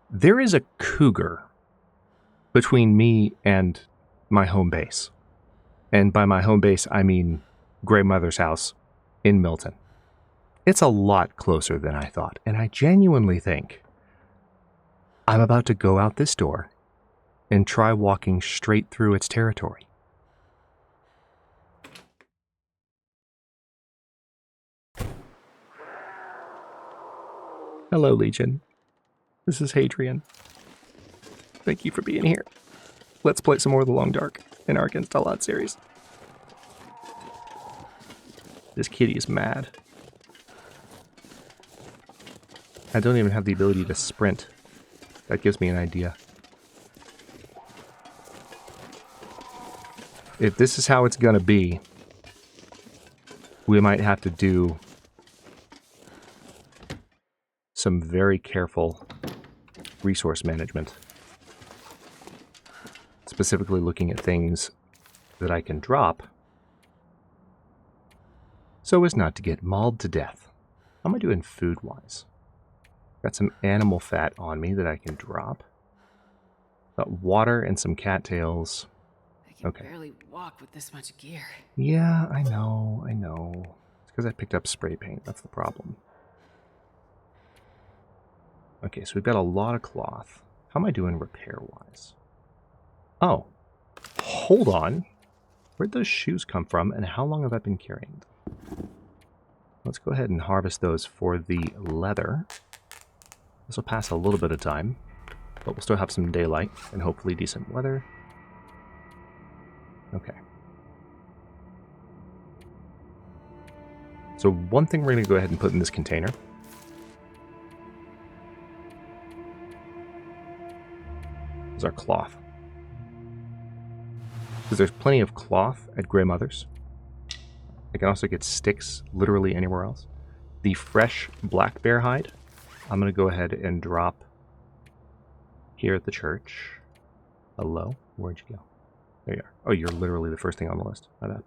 There is a cougar between me and my home base. And by my home base, I mean Grey Mother's house in Milton. It's a lot closer than I thought, and I genuinely think I'm about to go out this door and try walking straight through its territory. Hello, Legion. This is Hadrian. Thank you for being here. Let's play some more of the Long Dark in our Against All Odds series. This kitty is mad. I don't even have the ability to sprint. That gives me an idea. If this is how it's gonna be, we might have to do some very careful resource management. Specifically looking at things that I can drop so as not to get mauled to death. How am I doing food-wise? Got some animal fat on me that I can drop. Got water and some cattails. I can barely walk with this much gear. Yeah, I know. It's because I picked up spray paint. That's the problem. Okay, so we've got a lot of cloth. How am I doing repair-wise? Oh, hold on. Where'd those shoes come from, and how long have I been carrying them? Let's go ahead and harvest those for the leather. This will pass a little bit of time, but we'll still have some daylight and hopefully decent weather. Okay. So one thing we're going to go ahead and put in this container is our cloth. Because there's plenty of cloth at Grey Mother's. I can also get sticks literally anywhere else. The fresh black bear hide, I'm going to go ahead and drop here at the church. Hello? Where'd you go? There you are. Oh, you're literally the first thing on the list. My bad.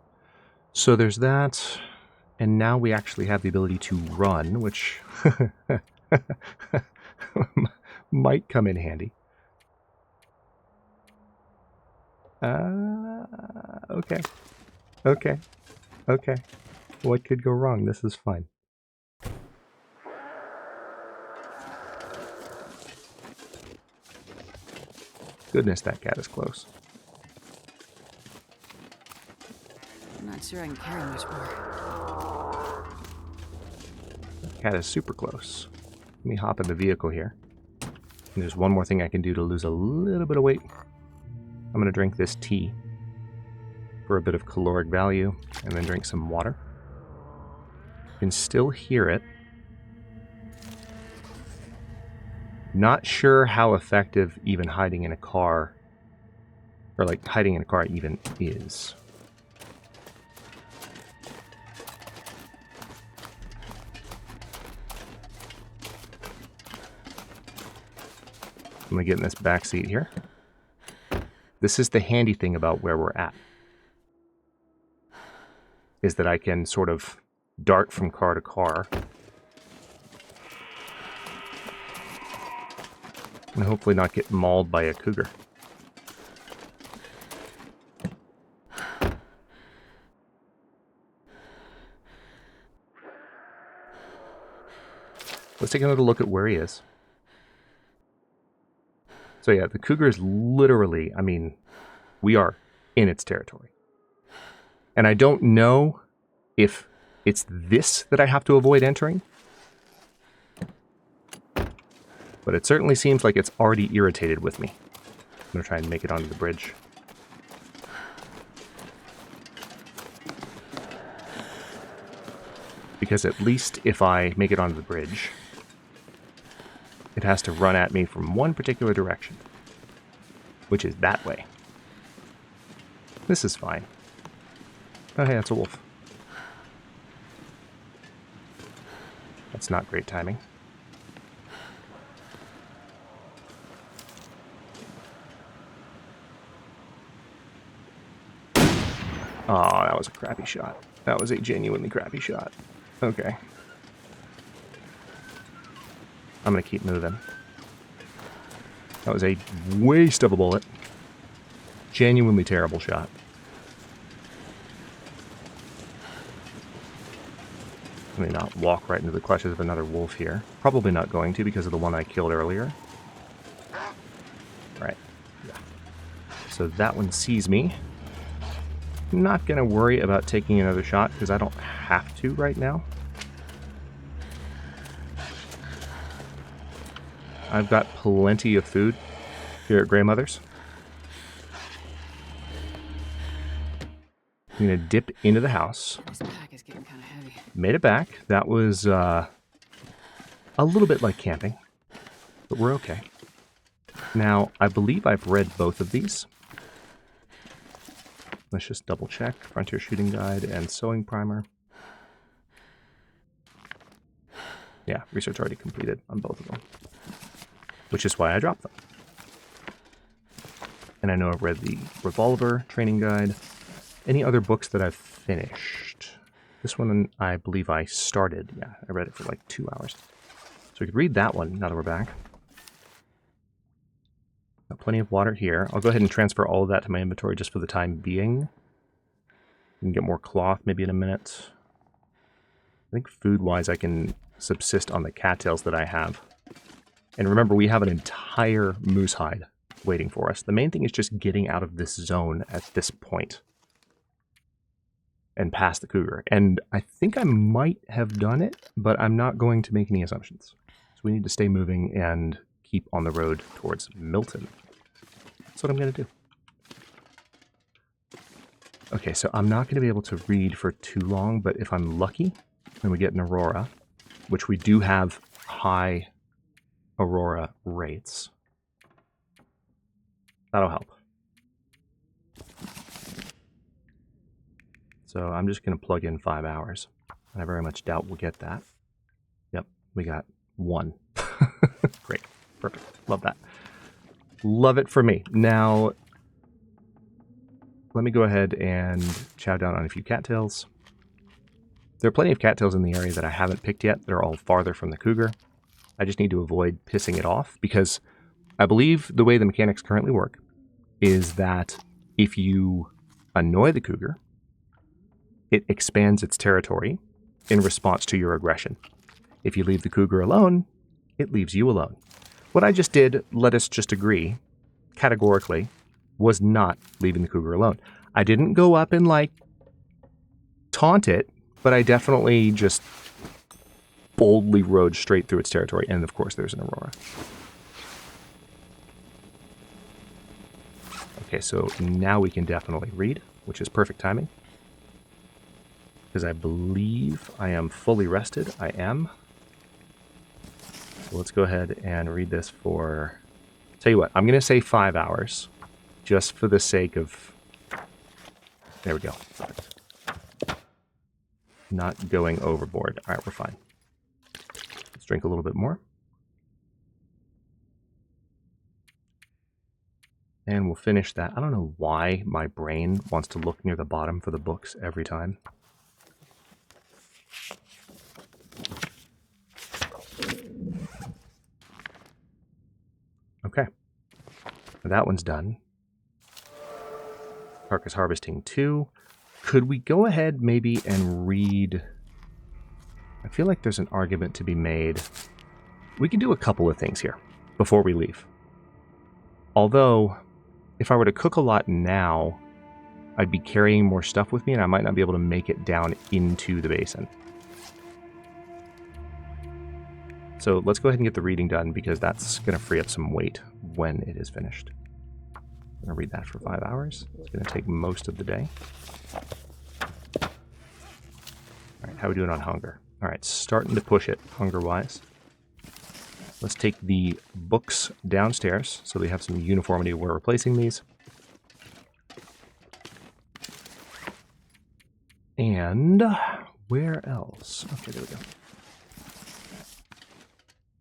So there's that. And now we actually have the ability to run, which might come in handy. Okay. Okay. What could go wrong? This is fine. Goodness, that cat is close. I'm not sure I can carry much more. That cat is super close. Let me hop in the vehicle here. And there's one more thing I can do to lose a little bit of weight. I'm going to drink this tea for a bit of caloric value, and then drink some water. You can still hear it. Not sure how effective even hiding in a car, or like hiding in a car even is. I'm going to get in this back seat here. This is the handy thing about where we're at, is that I can sort of dart from car to car. And hopefully not get mauled by a cougar. Let's take another look at where he is. So yeah, the cougar is literally, I mean, we are in its territory. And I don't know if it's this that I have to avoid entering. But it certainly seems like it's already irritated with me. I'm going to try and make it onto the bridge. Because at least if I make it onto the bridge, it has to run at me from one particular direction, which is that way. This is fine. Oh, hey, that's a wolf. That's not great timing. Oh, that was a crappy shot. That was a genuinely crappy shot. Okay. I'm gonna keep moving. That was a waste of a bullet. Genuinely terrible shot. Let me not walk right into the clutches of another wolf here. Probably not going to because of the one I killed earlier. Right. Yeah. So that one sees me. I'm not going to worry about taking another shot because I don't have to right now. I've got plenty of food here at Grandmother's. I'm going to dip into the house. This pack is getting kind of heavy. Made it back. That was a little bit like camping, but we're okay. Now, I believe I've read both of these. Let's just double check. Frontier Shooting Guide and Sewing Primer. Yeah, research already completed on both of them, which is why I dropped them. And I know I've read the Revolver Training Guide. Any other books that I've finished? This one, I believe I started. Yeah, I read it for like 2 hours. So we could read that one now that we're back. Got plenty of water here. I'll go ahead and transfer all of that to my inventory just for the time being. We can get more cloth maybe in a minute. I think food-wise I can subsist on the cattails that I have. And remember, we have an entire moose hide waiting for us. The main thing is just getting out of this zone at this point. And past the cougar. And I think I might have done it, but I'm not going to make any assumptions. So we need to stay moving and keep on the road towards Milton. That's what I'm going to do. Okay, so I'm not going to be able to read for too long, but if I'm lucky, and we get an Aurora, which we do have high Aurora rates, that'll help. So I'm just going to plug in 5 hours. And I very much doubt we'll get that. Yep, we got 1. Great. Perfect. Love that. Love it for me. Now, let me go ahead and chow down on a few cattails. There are plenty of cattails in the area that I haven't picked yet. They're all farther from the cougar. I just need to avoid pissing it off because I believe the way the mechanics currently work is that if you annoy the cougar, it expands its territory in response to your aggression. If you leave the cougar alone, it leaves you alone. What I just did, let us just agree, categorically, was not leaving the cougar alone. I didn't go up and, like, taunt it, but I definitely just boldly rode straight through its territory. And, of course, there's an Aurora. Okay, so now we can definitely read, which is perfect timing. Because I believe I am fully rested. I am. So let's go ahead and read this for... Tell you what, I'm going to say 5 hours. Just for the sake of... There we go. Perfect. Not going overboard. Alright, we're fine. Let's drink a little bit more. And we'll finish that. I don't know why my brain wants to look near the bottom for the books every time. Okay. That one's done. Carcass Harvesting 2. Could we go ahead maybe and read... I feel like there's an argument to be made. We can do a couple of things here before we leave. Although, if I were to cook a lot now, I'd be carrying more stuff with me and I might not be able to make it down into the basin. So let's go ahead and get the reading done because that's going to free up some weight when it is finished. I'm going to read that for 5 hours. It's going to take most of the day. All right, how are we doing on hunger? All right, starting to push it hunger-wise. Let's take the books downstairs so we have some uniformity where we're placing these. And where else? Okay, there we go.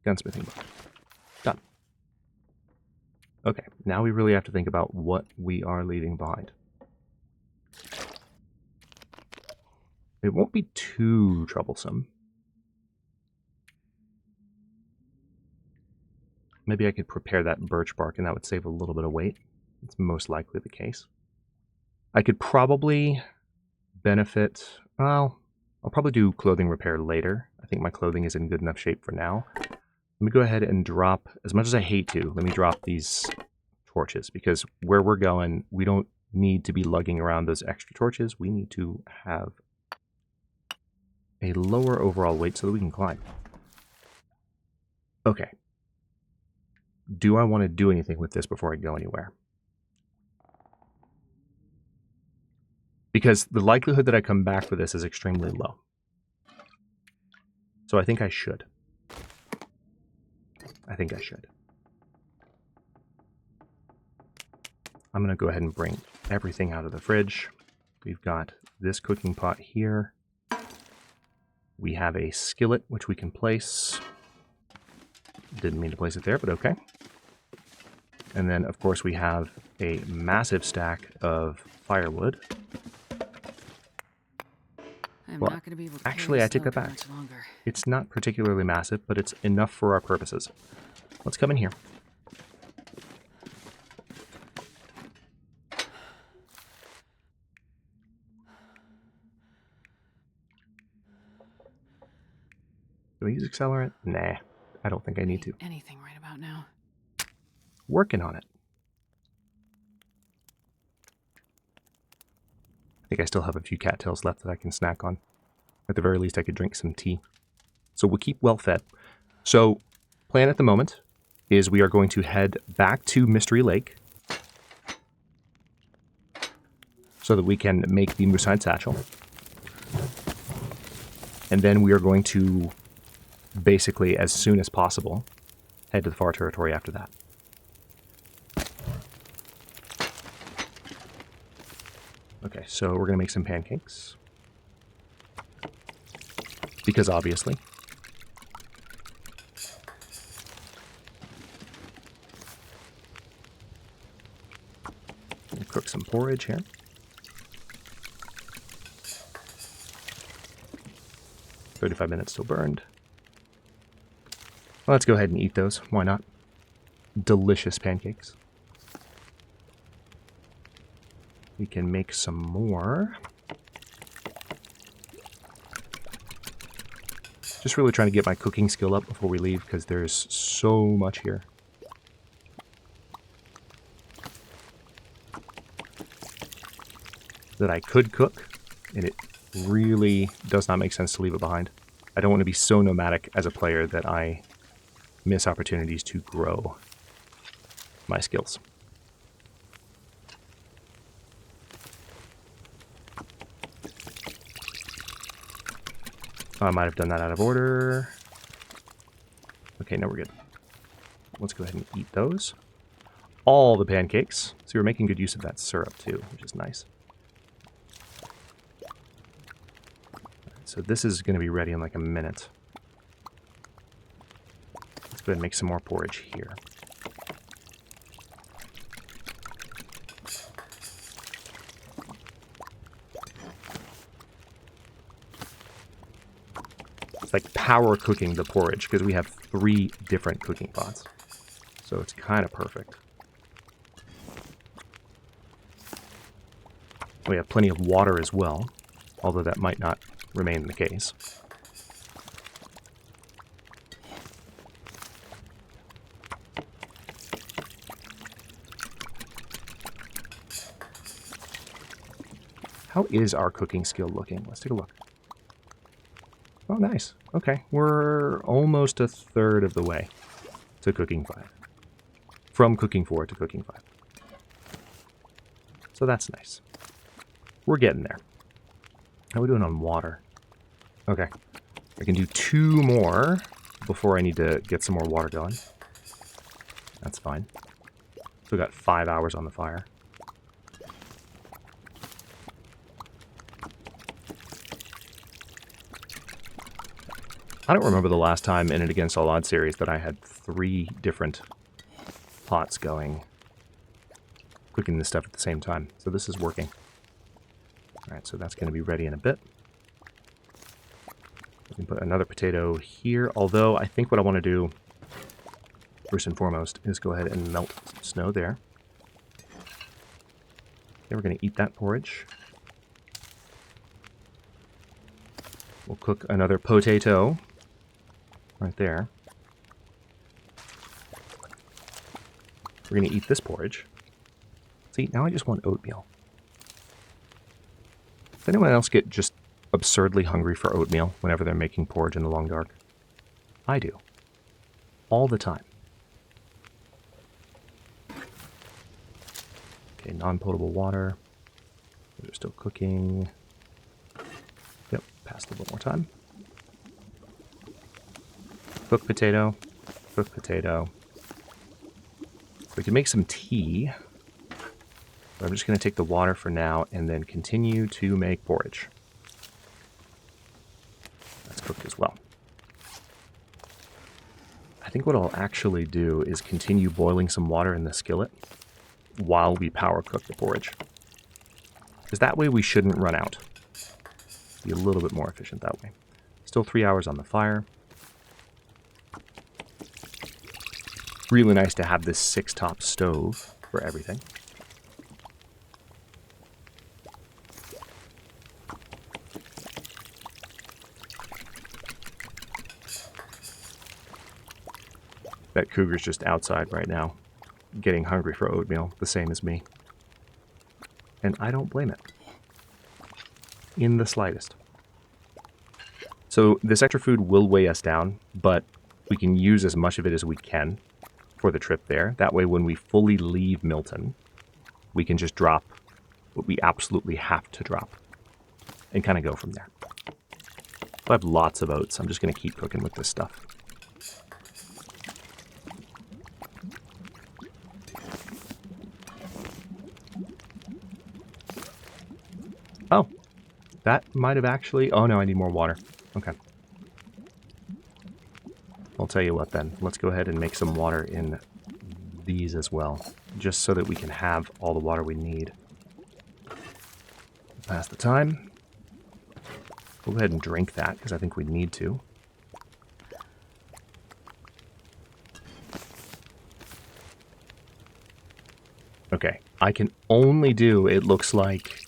Gunsmithing book. Done. Okay, now we really have to think about what we are leaving behind. It won't be too troublesome. Maybe I could prepare that birch bark and that would save a little bit of weight. It's most likely the case. I could probably benefit... Well, I'll probably do clothing repair later. I think my clothing is in good enough shape for now. Let me go ahead and drop, as much as I hate to, let me drop these torches, because where we're going, we don't need to be lugging around those extra torches. We need to have a lower overall weight so that we can climb. Okay. Do I want to do anything with this before I go anywhere? Because the likelihood that I come back for this is extremely low. So I think I should. I think I should. I'm going to go ahead and bring everything out of the fridge. We've got this cooking pot here. We have a skillet, which we can place. Didn't mean to place it there, but okay. And then, of course, we have a massive stack of firewood. I'm Well, not going to be able to actually, I take that back. It's not particularly massive, but it's enough for our purposes. Let's come in here. Do I use accelerant? Nah, I don't think I need to. Anything right about now. Working on it. I think I still have a few cattails left that I can snack on. At the very least, I could drink some tea. So we'll keep well fed. So, plan at the moment is we are going to head back to Mystery Lake so that we can make the moose hide satchel. And then we are going to basically, as soon as possible, head to the far territory after that. Okay, so we're going to make some pancakes. Because obviously. We'll cook some porridge here. "35 minutes still burned." Well, let's go ahead and eat those. Why not? Delicious pancakes. We can make some more. Just really trying to get my cooking skill up before we leave, because there's so much here. That I could cook, and it really does not make sense to leave it behind. I don't want to be so nomadic as a player that I miss opportunities to grow my skills. I might have done that out of order. Okay, no, we're good. Let's go ahead and eat those. All the pancakes. So we're making good use of that syrup too, which is nice. So this is going to be ready in like a minute. Let's go ahead and make some more porridge here. It's like power cooking the porridge because we have 3 different cooking pots. So it's kind of perfect. We have plenty of water as well, although that might not remain the case. How is our cooking skill looking? Let's take a look. Oh, nice. Okay, we're almost a third of the way to cooking 5. From cooking 4 to cooking 5. So that's nice. We're getting there. How are we doing on water? Okay. I can do 2 more before I need to get some more water going. That's fine. So we got 5 hours on the fire. I don't remember the last time in an Against All Odds series that I had 3 different pots going, cooking this stuff at the same time. So this is working. Alright, so that's going to be ready in a bit. We can put another potato here, although I think what I want to do first and foremost, is go ahead and melt some snow there. Okay, we're going to eat that porridge. We'll cook another potato right there. We're going to eat this porridge. See, now I just want oatmeal. Does anyone else get just absurdly hungry for oatmeal whenever they're making porridge in the long dark? I do. All the time. Okay, non-potable water. They're still cooking. Yep, pass a little bit more time. Cook potato. Cook potato. We can make some tea. But I'm just going to take the water for now and then continue to make porridge. That's cooked as well. I think what I'll actually do is continue boiling some water in the skillet while we power cook the porridge. Because that way we shouldn't run out. Be a little bit more efficient that way. Still 3 hours on the fire. Really nice to have this 6-top stove for everything. That Cougar's just outside right now, getting hungry for oatmeal, the same as me. And I don't blame it. In the slightest. So this extra food will weigh us down, but we can use as much of it as we can for the trip there. That way when we fully leave Milton, we can just drop what we absolutely have to drop and kind of go from there. I have lots of oats. I'm just going to keep cooking with this stuff. Oh, that might have actually... Oh, no, I need more water. Okay. I'll tell you what, then. Let's go ahead and make some water in these as well, just so that we can have all the water we need. Pass the time. We'll go ahead and drink that, because I think we need to. Okay, I can only do, it looks like,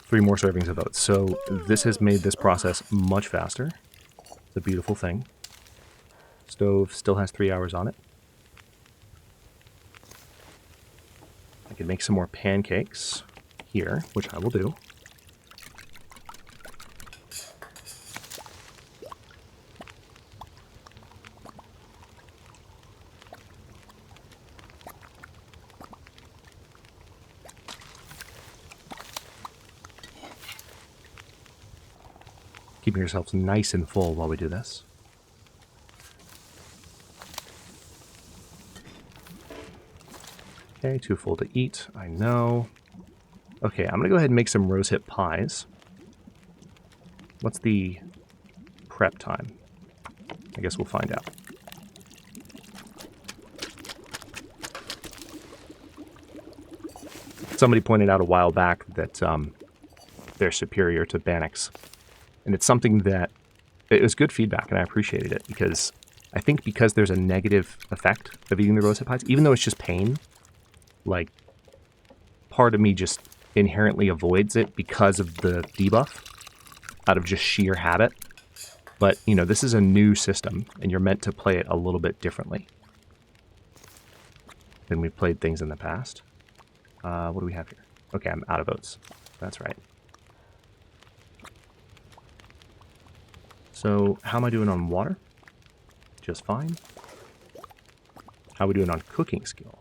3 more servings of oats. So this has made this process much faster. It's a beautiful thing. Stove still has 3 hours on it. I can make some more pancakes here, which I will do. Keeping yourselves nice and full while we do this. Okay, too full to eat, I know. Okay, I'm going to go ahead and make some rosehip pies. What's the prep time? I guess we'll find out. Somebody pointed out a while back that they're superior to Bannock's. And it's something that, it was good feedback, and I appreciated it, because I think because there's a negative effect of eating the rosehip pies, even though it's just pain, like, part of me just inherently avoids it because of the debuff, out of just sheer habit. But, you know, this is a new system, and you're meant to play it a little bit differently than we've played things in the past. What do we have here? Okay, I'm out of oats. That's right. So, how am I doing on water? Just fine. How are we doing on cooking skill?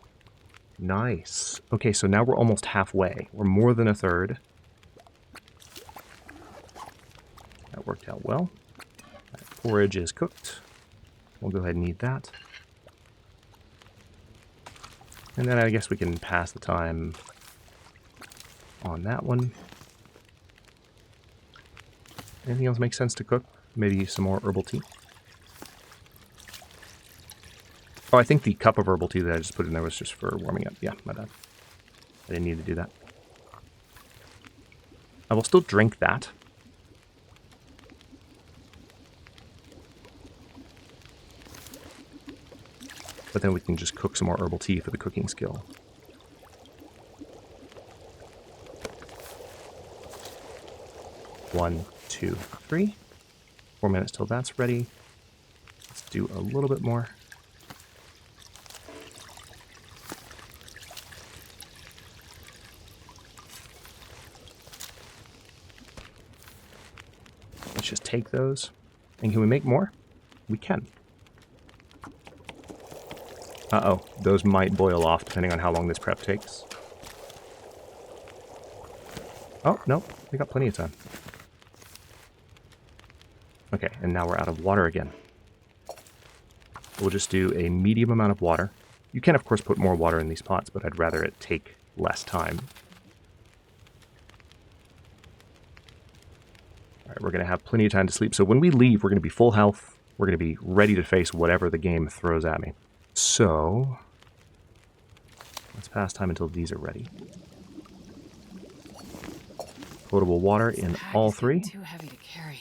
Nice. Okay, so now we're almost halfway. We're more than a third. That worked out well. That porridge is cooked. We'll go ahead and eat that. And then I guess we can pass the time on that one. Anything else make sense to cook? Maybe some more herbal tea. Oh, I think the cup of herbal tea that I just put in there was just for warming up. Yeah, my bad. I didn't need to do that. I will still drink that. But then we can just cook some more herbal tea for the cooking skill. One, 2, 3. 4 minutes till that's ready. Let's do a little bit more. Let's just take those. And can we make more? We can. Uh-oh, those might boil off depending on how long this prep takes. Oh, no, we got plenty of time. Okay, and now we're out of water again. We'll just do a medium amount of water. You can, of course, put more water in these pots, but I'd rather it take less time. Alright, we're going to have plenty of time to sleep. So when we leave, we're going to be full health. We're going to be ready to face whatever the game throws at me. So, let's pass time until these are ready. Potable water in all 3. Too heavy to carry.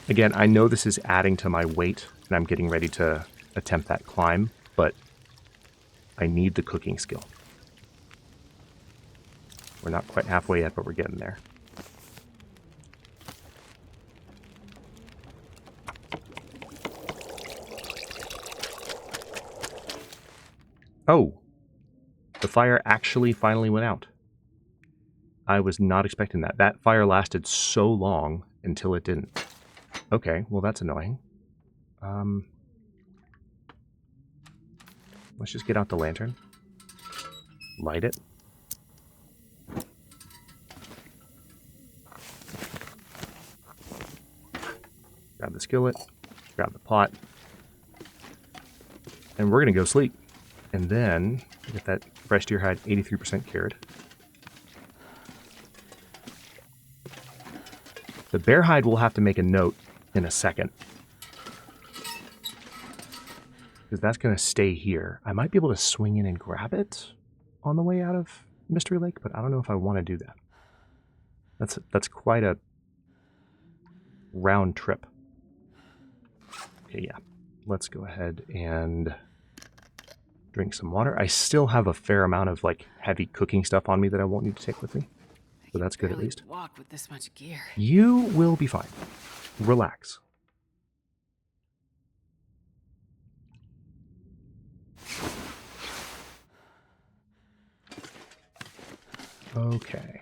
Again, I know this is adding to my weight, and I'm getting ready to attempt that climb, but I need the cooking skill. We're not quite halfway yet, but we're getting there. Oh! The fire actually finally went out. I was not expecting that. That fire lasted so long until it didn't. Okay, well that's annoying. Let's just get out the lantern. Light it. Grab the skillet. Grab the pot. And we're going to go sleep. And then, get that fresh deer hide 83% cured. The bear hide will have to make a note in a second. Because that's going to stay here. I might be able to swing in and grab it on the way out of Mystery Lake, but I don't know if I want to do that. That's quite a round trip. Okay, yeah. Let's go ahead and drink some water. I still have a fair amount of like heavy cooking stuff on me that I won't need to take with me. So that's good at least. Walk with this much gear. You will be fine. Relax. Okay.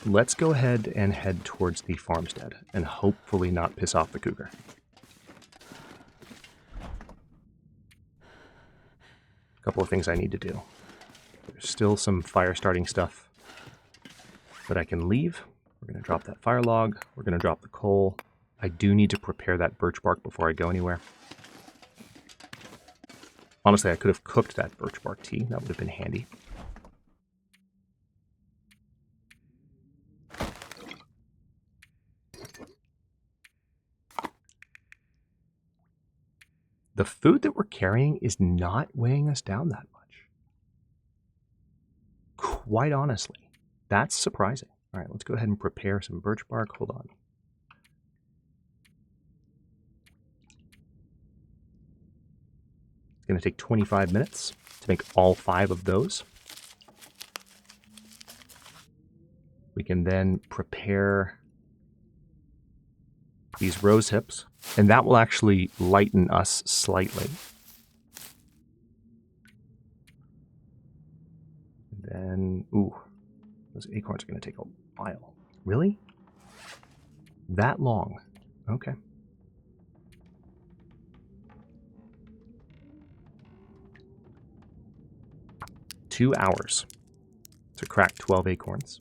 Let's go ahead and head towards the farmstead and hopefully not piss off the cougar. A couple of things I need to do. There's still some fire starting stuff that I can leave. We're going to drop that fire log. We're going to drop the coal. I do need to prepare that birch bark before I go anywhere. Honestly, I could have cooked that birch bark tea. That would have been handy. The food that we're carrying is not weighing us down that much. Quite honestly, that's surprising. All right, let's go ahead and prepare some birch bark. Hold on. It's going to take 25 minutes to make all 5 of those. We can then prepare these rose hips, and that will actually lighten us slightly. And then, ooh, those acorns are going to take a while. Really? That long? Okay. Two hours to crack 12 acorns.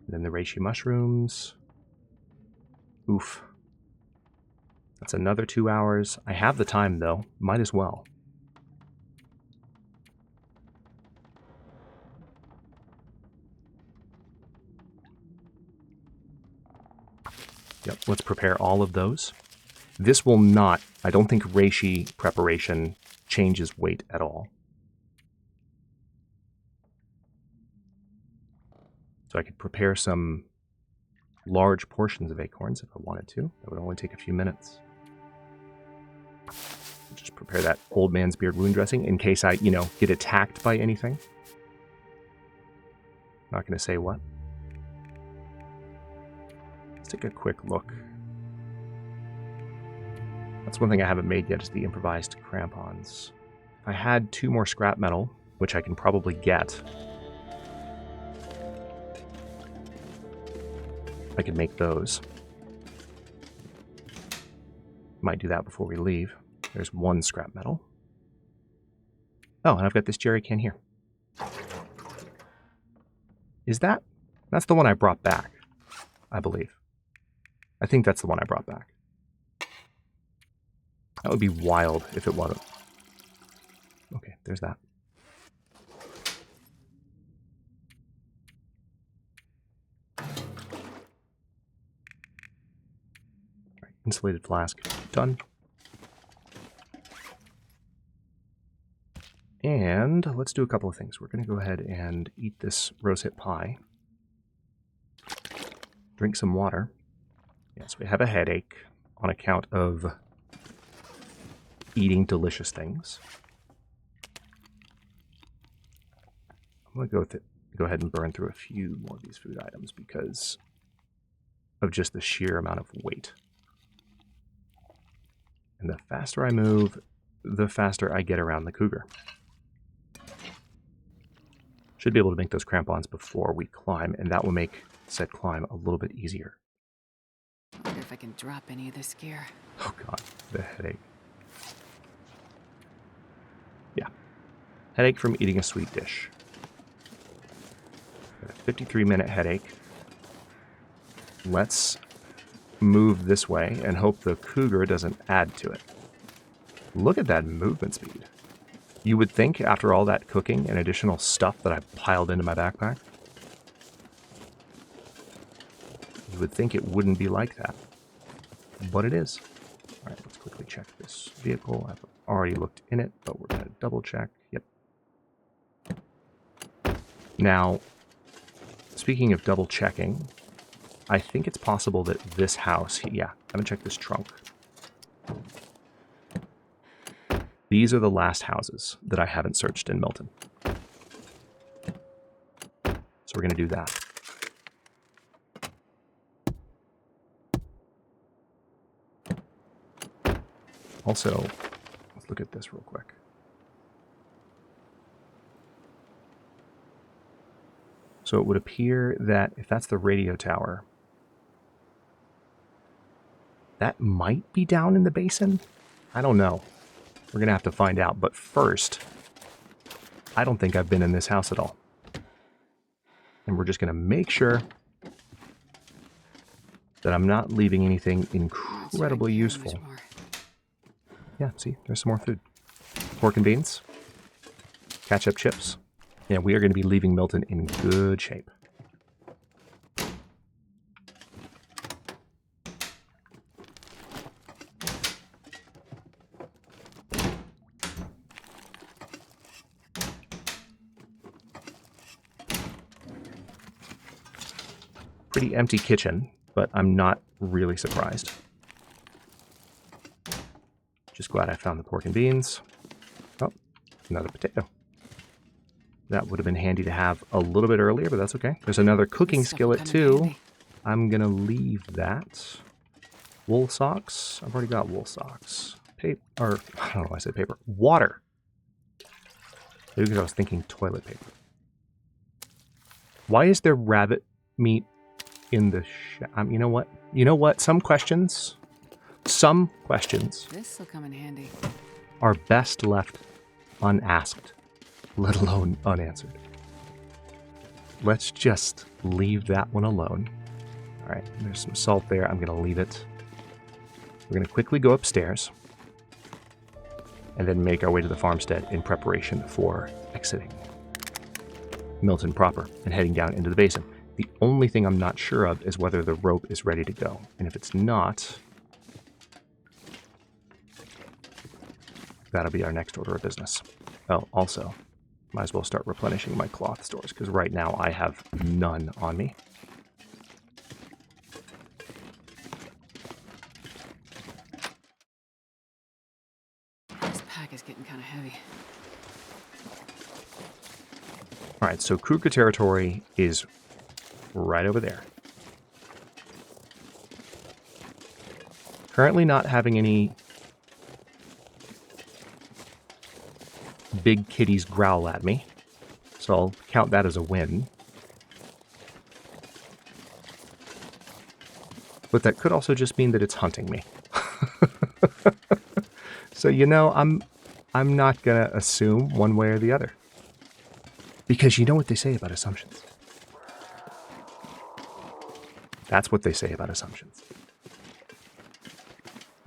And then the reishi mushrooms. Oof. That's another 2 hours. I have the time, though. Might as well. Yep, let's prepare all of those. This will not, I don't think reishi preparation changes weight at all. So I could prepare some large portions of acorns if I wanted to. That would only take a few minutes. Just prepare that old man's beard wound dressing in case I, get attacked by anything. Not going to say what. Let's take a quick look. That's one thing I haven't made yet is the improvised crampons. If I had 2 more scrap metal, which I can probably get, I could make those. Might do that before we leave. There's 1 scrap metal. Oh, and I've got this jerry can here. Is that? That's the one I brought back, I believe. I think that's the one I brought back. That would be wild if it wasn't. Okay, there's that. Right, insulated flask, done. And let's do a couple of things. We're going to go ahead and eat this rosehip pie. Drink some water. Yes, we have a headache on account of eating delicious things. I'm going to go ahead and burn through a few more of these food items because of just the sheer amount of weight. And the faster I move, the faster I get around the Cougar. Should be able to make those crampons before we climb, and that will make said climb a little bit easier. I wonder if I can drop any of this gear. Oh god, the headache. Yeah. Headache from eating a sweet dish. Got a 53-minute headache. Let's move this way and hope the Cougar doesn't add to it. Look at that movement speed. You would think after all that cooking and additional stuff that I piled into my backpack, you would think it wouldn't be like that. But it is. Alright, let's quickly check this vehicle. I've already looked in it, but we're going to double check. Yep. Now, speaking of double checking, I think it's possible that this house, yeah, I'm going to check this trunk. These are the last houses that I haven't searched in Milton. So we're going to do that. Also, let's look at this real quick. So it would appear that if that's the radio tower, that might be down in the basin. I don't know. We're going to have to find out. But first, I don't think I've been in this house at all. And we're just going to make sure that I'm not leaving anything incredibly useful. Yeah, see, there's some more food. Pork and beans. Ketchup chips. Yeah, we are going to be leaving Milton in good shape. Pretty empty kitchen, but I'm not really surprised. Just glad I found the pork and beans. Oh, another potato. That would have been handy to have a little bit earlier, but that's okay. There's another cooking skillet too. I'm gonna leave that. Wool socks. I've already got wool socks. Paper, or I don't know why I said paper. Water. Maybe because I was thinking toilet paper. Why is there rabbit meat in the you know what? You know what? Some questions This'll come in handy. are best left unasked, let alone unanswered. Let's just leave that one alone. All right, there's some salt there. I'm going to leave it. We're going to quickly go upstairs and then make our way to the farmstead in preparation for exiting Milton proper and heading down into the basin. The only thing I'm not sure of is whether the rope is ready to go. And if it's not, That'll be our next order of business. Oh, also, might as well start replenishing my cloth stores, because right now I have none on me. This pack is getting kind of heavy. All right, so Cougar territory is right over there. Currently not having any big kitties growl at me, so I'll count that as a win. But that could also just mean that it's hunting me. So, you know, I'm not gonna assume one way or the other. Because you know what they say about assumptions. That's what they say about assumptions.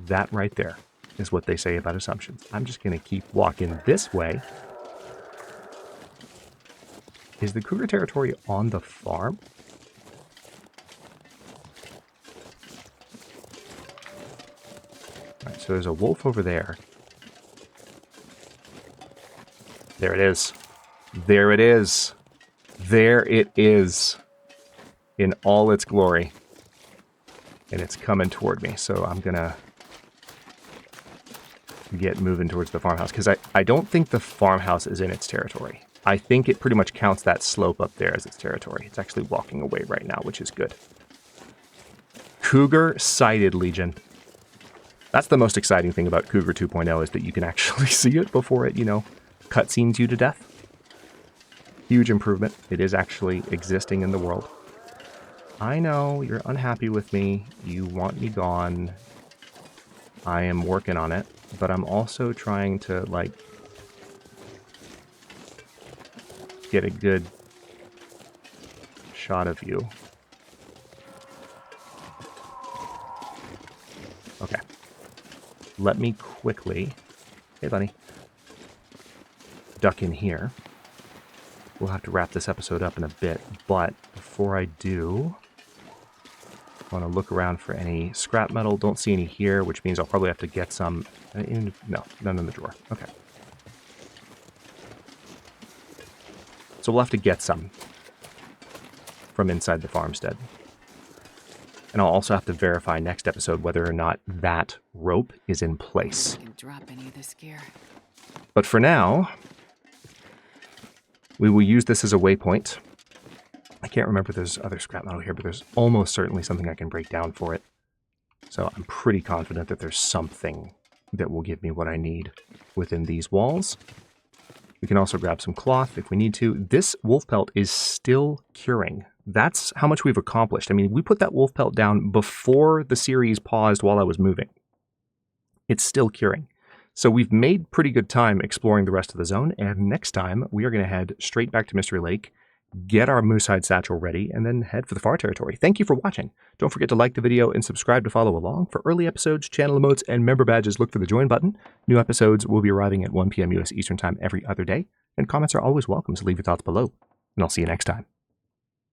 That right there is what they say about assumptions. I'm just going to keep walking this way. Is the Cougar territory on the farm? All right, so there's a wolf over there. There it is. There it is. There it is. In all its glory. And it's coming toward me, so I'm going to get moving towards the farmhouse, because I don't think the farmhouse is in its territory. I think it pretty much counts that slope up there as its territory. It's actually walking away right now, which is good. Cougar sighted, Legion. That's the most exciting thing about Cougar 2.0, is that you can actually see it before it, you know, cutscenes you to death. Huge improvement. It is actually existing in the world. I know you're unhappy with me. You want me gone. I am working on it. But I'm also trying to, like, get a good shot of you. Okay. Let me quickly... Hey, buddy. Duck in here. We'll have to wrap this episode up in a bit, but before I do... I want to look around for any scrap metal. Don't see any here, which means I'll probably have to get some... No, none in the drawer. Okay. So we'll have to get some from inside the farmstead. And I'll also have to verify next episode whether or not that rope is in place. I can drop any of this gear. But for now, we will use this as a waypoint. I can't remember if there's other scrap metal here, but there's almost certainly something I can break down for it. So I'm pretty confident that there's something that will give me what I need within these walls. We can also grab some cloth if we need to. This wolf pelt is still curing. That's how much we've accomplished. I mean, we put that wolf pelt down before the series paused while I was moving. It's still curing. So we've made pretty good time exploring the rest of the zone, and next time we are going to head straight back to Mystery Lake, get our moose hide satchel ready, and then head for the far territory. Thank you for watching. Don't forget to like the video and subscribe to follow along. For early episodes, channel emotes, and member badges, look for the join button. New episodes will be arriving at 1 p.m. U.S. Eastern Time every other day, and comments are always welcome, so leave your thoughts below. And I'll see you next time.